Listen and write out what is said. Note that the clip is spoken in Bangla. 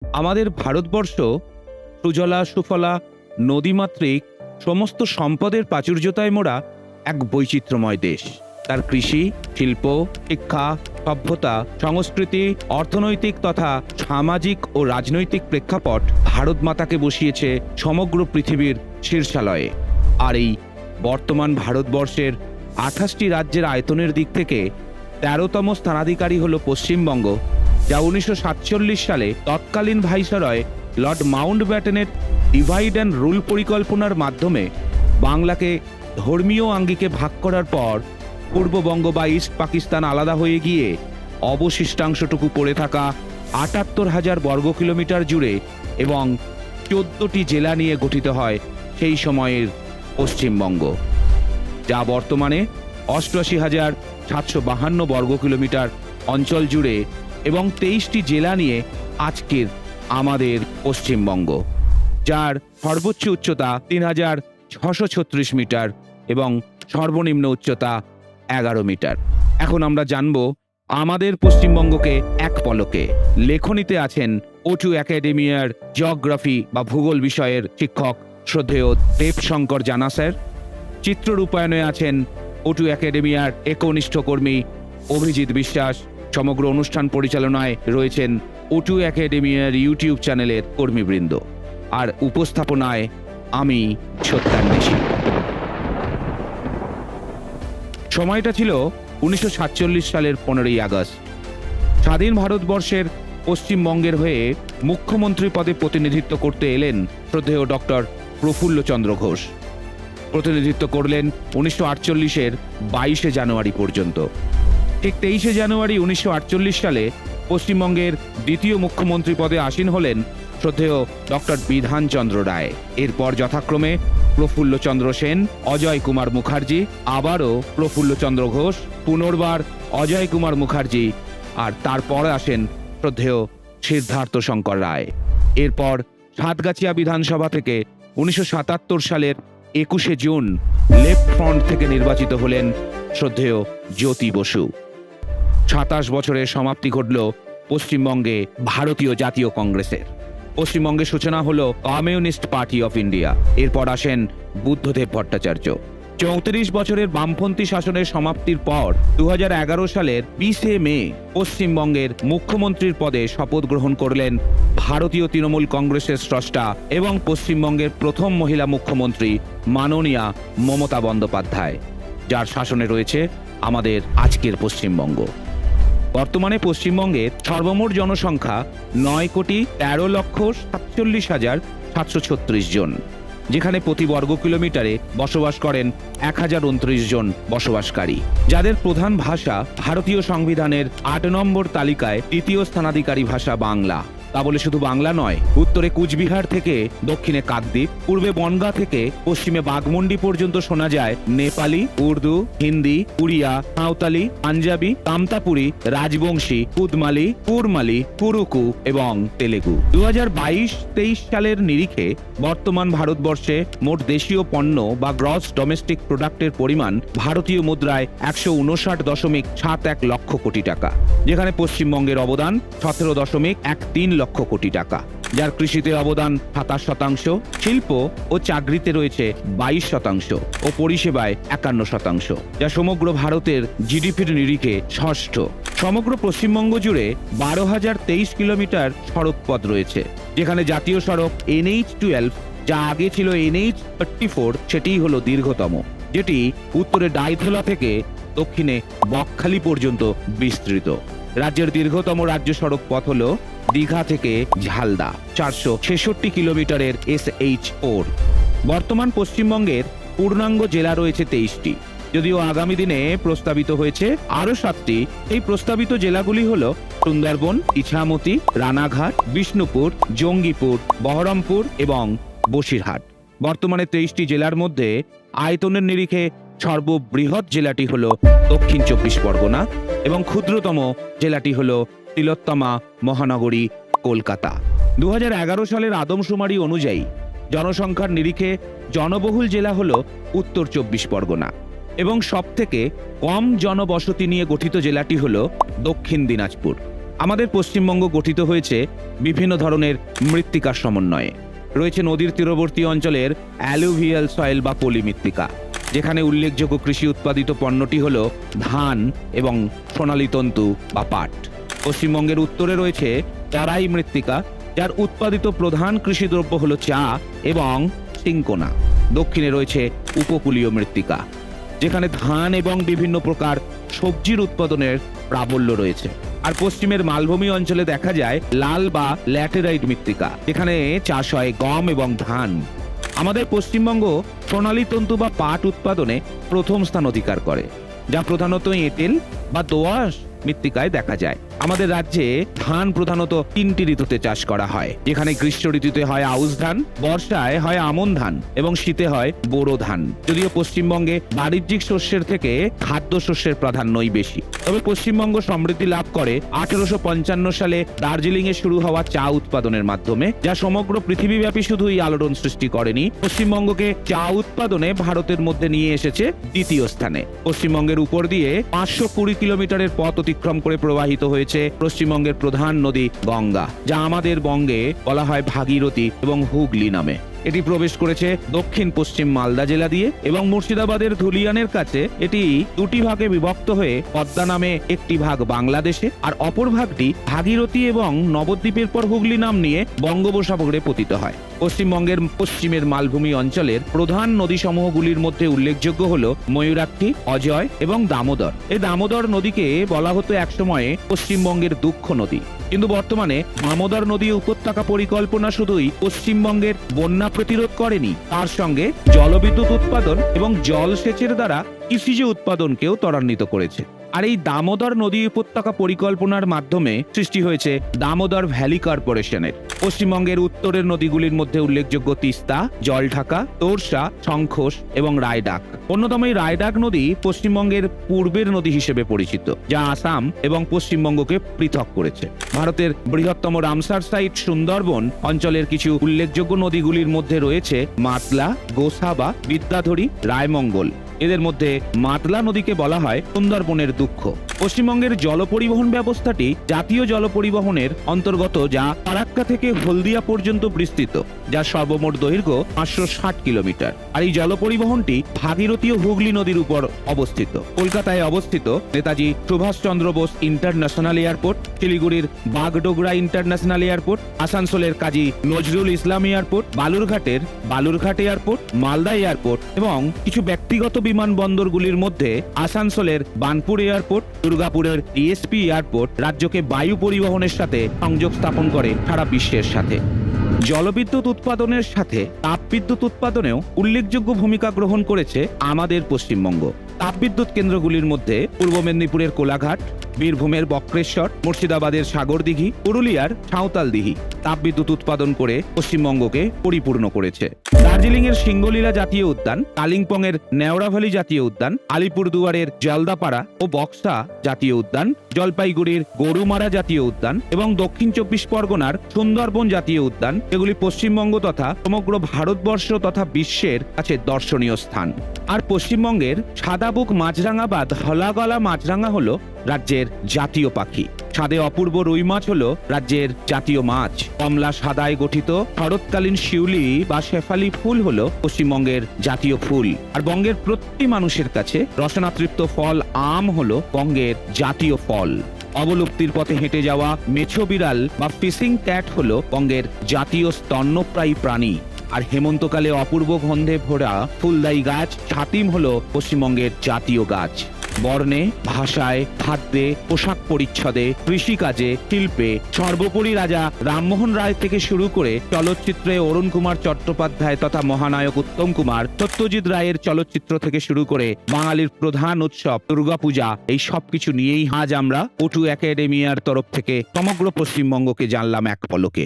আমাদের ভারতবর্ষ সুজলা সুফলা নদীমাতৃক সমস্ত সম্পদের প্রাচুর্যতায় মোড়া এক বৈচিত্র্যময় দেশ। তার কৃষি, শিল্প, শিক্ষা, সভ্যতা, সংস্কৃতি, অর্থনৈতিক তথা সামাজিক ও রাজনৈতিক প্রেক্ষাপট ভারত মাতাকে বসিয়েছে সমগ্র পৃথিবীর শীর্ষালয়ে। আর এই বর্তমান ভারতবর্ষের 28টি রাজ্যের আয়তনের দিক থেকে 13তম স্থানাধিকারী হল পশ্চিমবঙ্গ, যা 1947 সালে তৎকালীন ভাইসরয় লর্ড মাউন্টব্যাটেনের ডিভাইড অ্যান্ড রুল পরিকল্পনার মাধ্যমে বাংলাকে ধর্মীয় আঙ্গিকে ভাগ করার পর পূর্ববঙ্গ বা ইস্ট পাকিস্তান আলাদা হয়ে গিয়ে অবশিষ্টাংশটুকু পড়ে থাকা 78,000 বর্গ কিলোমিটার জুড়ে এবং 14টি জেলা নিয়ে গঠিত হয় সেই সময়ের পশ্চিমবঙ্গ, যা বর্তমানে 88,752 বর্গ কিলোমিটার অঞ্চল জুড়ে এবং 23টি জেলা নিয়ে আজকের আমাদের পশ্চিমবঙ্গ, যার সর্বোচ্চ উচ্চতা 3,636 মিটার এবং সর্বনিম্ন উচ্চতা 11 মিটার। এখন আমরা জানব আমাদের পশ্চিমবঙ্গকে এক পলকে। লেখনীতে আছেন O2 একাডেমিয়ার জিওগ্রাফি বা ভূগোল বিষয়ের শিক্ষক শ্রদ্ধেয় দেবশঙ্কর জানা স্যার। চিত্ররূপায়ণে আছেন O2 একাডেমিয়ার একনিষ্ঠ কর্মী অভিজিৎ বিশ্বাস। সমগ্র অনুষ্ঠান পরিচালনায় রয়েছেন O2 একাডেমিয়ার ইউটিউব চ্যানেলের কর্মীবৃন্দ। আর উপস্থাপনায় আমি সত্যান্বেষী। সময়টা ছিল 1947 সালের 15ই আগস্ট। স্বাধীন ভারতবর্ষের পশ্চিমবঙ্গের হয়ে মুখ্যমন্ত্রী পদে প্রতিনিধিত্ব করতে এলেন শ্রদ্ধেয় ডক্টর প্রফুল্লচন্দ্র ঘোষ। প্রতিনিধিত্ব করলেন 1948-এর 22শে জানুয়ারি পর্যন্ত। ঠিক 23শে জানুয়ারি 1948 সালে পশ্চিমবঙ্গের দ্বিতীয় মুখ্যমন্ত্রী পদে আসীন হলেন শ্রদ্ধেয় ডক্টর বিধানচন্দ্র রায়। এরপর যথাক্রমে প্রফুল্লচন্দ্র সেন, অজয় কুমার মুখার্জি, আবারও প্রফুল্লচন্দ্র ঘোষ, পুনর্বার অজয় কুমার মুখার্জি, আর তারপর আসেন শ্রদ্ধেয় সিদ্ধার্থ শঙ্কর রায়। এরপর সাতগাছিয়া বিধানসভা থেকে 1977 সালের 21শে জুন লেফট ফ্রন্ট থেকে নির্বাচিত হলেন শ্রদ্ধেয় জ্যোতি বসু। 27 বছরের সমাপ্তি ঘটল পশ্চিমবঙ্গে ভারতীয় জাতীয় কংগ্রেসের। পশ্চিমবঙ্গের সূচনা হলো কমিউনিস্ট পার্টি অফ ইন্ডিয়া। এরপর আসেন বুদ্ধদেব ভট্টাচার্য। 34 বছরের বামপন্থী শাসনের সমাপ্তির পর 2011 সালের 20শে মে পশ্চিমবঙ্গের মুখ্যমন্ত্রীর পদে শপথ গ্রহণ করলেন ভারতীয় তৃণমূল কংগ্রেসের স্রষ্টা এবং পশ্চিমবঙ্গের প্রথম মহিলা মুখ্যমন্ত্রী মাননীয়া মমতা বন্দ্যোপাধ্যায়, যার শাসনে রয়েছে আমাদের আজকের পশ্চিমবঙ্গ। বর্তমানে পশ্চিমবঙ্গের সর্বমোট জনসংখ্যা 9,13,47,736 জন, যেখানে প্রতি বর্গ কিলোমিটারে বসবাস করেন 1029 জন বসবাসকারী, যাদের প্রধান ভাষা ভারতীয় সংবিধানের 8 নম্বর তালিকায় তৃতীয় স্থানাধিকারী ভাষা বাংলা। তা বলে শুধু বাংলা নয়, উত্তরে কুচবিহার থেকে দক্ষিণে কাকদ্বীপ, পূর্বে বনগাঁ থেকে পশ্চিমে বাঘমুন্ডি পর্যন্ত শোনা যায় নেপালি, উর্দু, হিন্দি, উড়িয়া, সাঁওতালি, পাঞ্জাবি, কামতাপুরি, রাজবংশী, কুদমালি, কুরমালি, কুরুকু এবং তেলেগু। 2022-23 সালের নিরিখে বর্তমান ভারতবর্ষে মোট দেশীয় পণ্য বা গ্রস ডোমেস্টিক প্রোডাক্টের পরিমাণ ভারতীয় মুদ্রায় 159.71 লক্ষ কোটি টাকা, যেখানে পশ্চিমবঙ্গের অবদান 17.13 লক্ষ কোটি টাকা, যার কৃষিতে অবদান 27%, শিল্প ও চাকরিতে রয়েছে 22% ও পরিষেবায় 51%, যা সমগ্র ভারতের জিডিপির নিরিখে ষষ্ঠ। সমগ্র পশ্চিমবঙ্গ জুড়ে 12,023 কিলোমিটার সড়ক পথ রয়েছে, যেখানে জাতীয় সড়ক NH-12, যা আগে ছিল NH-34, সেটিই হলো দীর্ঘতম, যেটি উত্তরে ডাইথলা থেকে দক্ষিণে বকখালি পর্যন্ত বিস্তৃত। রাজ্যের দীর্ঘতম রাজ্য সড়ক পথ হল দীঘা থেকে ঝালদা, 466 কিলোমিটারের SH-4। বর্তমান পশ্চিমবঙ্গের পূর্ণাঙ্গ জেলা রয়েছে 23টি, যদিও আগামী দিনে প্রস্তাবিত হয়েছে আরও 7টি। এই প্রস্তাবিত জেলাগুলি হল সুন্দরবন, ইছামতি, রানাঘাট, বিষ্ণুপুর, জঙ্গিপুর, বহরমপুর এবং বসিরহাট। বর্তমানে 23টি জেলার মধ্যে আয়তনের নিরিখে সর্ববৃহৎ জেলাটি হল দক্ষিণ 24 পরগনা এবং ক্ষুদ্রতম জেলাটি হল তিলোত্তমা মহানগরী কলকাতা। 2011 সালের আদমশুমারি অনুযায়ী জনসংখ্যার নিরিখে জনবহুল জেলা হল উত্তর 24 পরগনা এবং সবথেকে কম জনবসতি নিয়ে গঠিত জেলাটি হল দক্ষিণ দিনাজপুর। আমাদের পশ্চিমবঙ্গ গঠিত হয়েছে বিভিন্ন ধরনের মৃত্তিকার সমন্বয়ে। রয়েছে নদীর তীরবর্তী অঞ্চলের অ্যালুভিয়াল সয়েল বা পলি মৃত্তিকা, যেখানে উল্লেখযোগ্য কৃষি উৎপাদিত পণ্যটি হল ধান এবং সোনালী তন্তু বা পাট। পশ্চিমবঙ্গের উত্তরে রয়েছে তারাই মৃত্তিকা, যার উৎপাদিত প্রধান কৃষিদ্রব্য হল চা এবং সিংকোনা। দক্ষিণে রয়েছে উপকূলীয় মৃত্তিকা, যেখানে ধান এবং বিভিন্ন প্রকার সবজির উৎপাদনের প্রাবল্য রয়েছে। আর পশ্চিমের মালভূমি অঞ্চলে দেখা যায় লাল বা ল্যাটেরাইট মৃত্তিকা, যেখানে চাষ হয় গম এবং ধান। আমাদের পশ্চিমবঙ্গ সোনালী তন্তু বা পাট উৎপাদনে প্রথম স্থান অধিকার করে, যা প্রধানত এঁটেল বা দোআঁশ মৃত্তিকায় দেখা যায়। আমাদের রাজ্যে ধান প্রধানত 3টি ঋতুতে চাষ করা হয়, যেখানে গ্রীষ্ম ঋতুতে হয় আউশ ধান, বর্ষায় হয় আমন ধান এবং শীতে হয় বোরো ধান। যদিও পশ্চিমবঙ্গে বাণিজ্যিক শস্যের থেকে খাদ্য শস্যের প্রাধান্যই বেশি। তবে পশ্চিমবঙ্গ সমৃদ্ধি লাভ করে 1855 সালে দার্জিলিং এ শুরু হওয়া চা উৎপাদনের মাধ্যমে, যা সমগ্র পৃথিবীব্যাপী শুধুই আলোড়ন সৃষ্টি করেনি, পশ্চিমবঙ্গকে চা উৎপাদনে ভারতের মধ্যে নিয়ে এসেছে দ্বিতীয় স্থানে। পশ্চিমবঙ্গের উপর দিয়ে 520 কিলোমিটারের পথ অতিক্রম করে প্রবাহিত হয়েছে পশ্চিমবঙ্গের প্রধান নদী গঙ্গা, যা আমাদের বঙ্গে বলা হয় ভাগীরথী এবং হুগলি নামে। এটি প্রবেশ করেছে দক্ষিণ পশ্চিম মালদা জেলা দিয়ে এবং মুর্শিদাবাদের ধুলিয়ানের কাছে এটি 2টি ভাগে বিভক্ত হয়ে পদ্মা নামে একটি ভাগ বাংলাদেশে আর অপর ভাগটি ভাগীরথী এবং নবদ্বীপের পর হুগলি নাম নিয়ে বঙ্গোপসাগরে পতিত হয়। পশ্চিমবঙ্গের পশ্চিমের মালভূমি অঞ্চলের প্রধান নদীসমূহগুলির মধ্যে উল্লেখযোগ্য হল ময়ূরাক্ষী, অজয় এবং দামোদর। এই দামোদর নদীকে বলা হতো একসময়ে পশ্চিমবঙ্গের দুঃখ নদী, কিন্তু বর্তমানে দামোদর নদী উপত্যকা পরিকল্পনা শুধুই পশ্চিমবঙ্গের বন্যা প্রতিরোধ করেনি, তার সঙ্গে জলবিদ্যুৎ উৎপাদন এবং জলসেচের দ্বারা কৃষিজ উৎপাদনকেও ত্বরান্বিত করেছে। আর এই দামোদর নদী উপত্যকা পরিকল্পনার মাধ্যমে সৃষ্টি হয়েছে দামোদর ভ্যালি কর্পোরেশনের। পশ্চিমবঙ্গের উত্তরের নদীগুলির মধ্যে উল্লেখযোগ্য তিস্তা, জলঢাকা, তোরসা, শঙ্খোষ এবং রায়ডাক। অন্যতম এই রায়ডাক নদী পশ্চিমবঙ্গের পূর্বের নদী হিসেবে পরিচিত, যা আসাম এবং পশ্চিমবঙ্গকে পৃথক করেছে। ভারতের বৃহত্তম রামসার সাইট সুন্দরবন অঞ্চলের কিছু উল্লেখযোগ্য নদীগুলির মধ্যে রয়েছে মাতলা, গোসাবা, বিদ্যাধরী, রায়মঙ্গল। এদের মধ্যে মাতলা নদীকে বলা হয় সুন্দরবনের দুঃখ। পশ্চিমবঙ্গের জল পরিবহন ব্যবস্থাটি জাতীয় জল পরিবহনের অন্তর্গত, যা ফারাক্কা থেকে হলদিয়া পর্যন্ত বিস্তৃত, যার সর্বমোট দৈর্ঘ্য 560 কিলোমিটার। আর এই জল পরিবহনটি ভাগীরথী ও হুগলি নদীর উপর অবস্থিত। কলকাতায় অবস্থিত নেতাজি সুভাষচন্দ্র বোস ইন্টারন্যাশনাল এয়ারপোর্ট, শিলিগুড়ির বাগডোগরা ইন্টারন্যাশনাল এয়ারপোর্ট, আসানসোলের কাজী নজরুল ইসলাম এয়ারপোর্ট, বালুরঘাটের বালুরঘাট এয়ারপোর্ট, মালদা এয়ারপোর্ট এবং কিছু ব্যক্তিগত বিমানবন্দরগুলির মধ্যে আসানসোলের বানপুর এয়ারপোর্ট, দুর্গাপুরের টিএসপি এয়ারপোর্ট রাজ্যকে বায়ু পরিবহনের সাথে সংযোগ স্থাপন করে সারা বিশ্বের সাথে। জলবিদ্যুৎ উৎপাদনের সাথে তাপবিদ্যুৎ উৎপাদনেও উল্লেখযোগ্য ভূমিকা গ্রহণ করেছে আমাদের পশ্চিমবঙ্গ। তাপবিদ্যুৎ কেন্দ্রগুলির মধ্যে পূর্ব মেদিনীপুরের কোলাঘাট, বীরভূমের বক্রেশ্বর, মুর্শিদাবাদের সাগরদিঘি, পুরুলিয়ার সাঁওতালদিঘি তাপবিদ্যুৎ উৎপাদন করে পশ্চিমবঙ্গকে পরিপূর্ণ করেছে। দার্জিলিং এর সিঙ্গলীলা জাতীয় উদ্যান, কালিম্পং এর নেওড়াভ্যালি জাতীয় উদ্যান, আলিপুরদুয়ারের জলদাপাড়া ও বক্সা জাতীয় উদ্যান, জলপাইগুড়ির গরুমারা জাতীয় উদ্যান এবং দক্ষিণ 24 পরগনার সুন্দরবন জাতীয় উদ্যান, এগুলি পশ্চিমবঙ্গ তথা সমগ্র ভারতবর্ষ তথা বিশ্বের কাছে দর্শনীয় স্থান। আর পশ্চিমবঙ্গের সাদাবুক মাছরাঙা বা ধলাগলা মাছরাঙা হলো রাজ্যের জাতীয় পাখি। ছাদে অপূর্ব রুই মাছ হলো রাজ্যের জাতীয় মাছ। কমলা সাদায় গঠিত শরৎকালীন শিউলি বা শেফালি ফুল হলো পশ্চিমবঙ্গের জাতীয় ফুল। আর বঙ্গের প্রতিটি মানুষের কাছে রসনাতৃপ্ত ফল আম হলো বঙ্গের জাতীয় ফল। অবলুপ্তির পথে হেঁটে যাওয়া মেছো বিড়াল বা ফিশিং ক্যাট হলো বঙ্গের জাতীয় স্তন্যপ্রায়ী প্রাণী। আর হেমন্তকালে অপূর্ব গন্ধে ভরা ফুলদায়ী গাছ ছাতিম হলো পশ্চিমবঙ্গের জাতীয় গাছ। বর্ণে, ভাষায়, খাদ্যে, পোশাক পরিচ্ছদে, কৃষিকাজে, শিল্পে সর্বোপরি রাজা রামমোহন রায় থেকে শুরু করে চলচ্চিত্রে অরুণ কুমার চট্টোপাধ্যায় তথা মহানায়ক উত্তম কুমার, সত্যজিৎ রায়ের চলচ্চিত্র থেকে শুরু করে বাঙালির প্রধান উৎসব দুর্গাপূজা, এই সবকিছু নিয়েই আজ আমরা ওটু একাডেমিয়ার তরফ থেকে সমগ্র পশ্চিমবঙ্গকে জানলাম এক পলকে।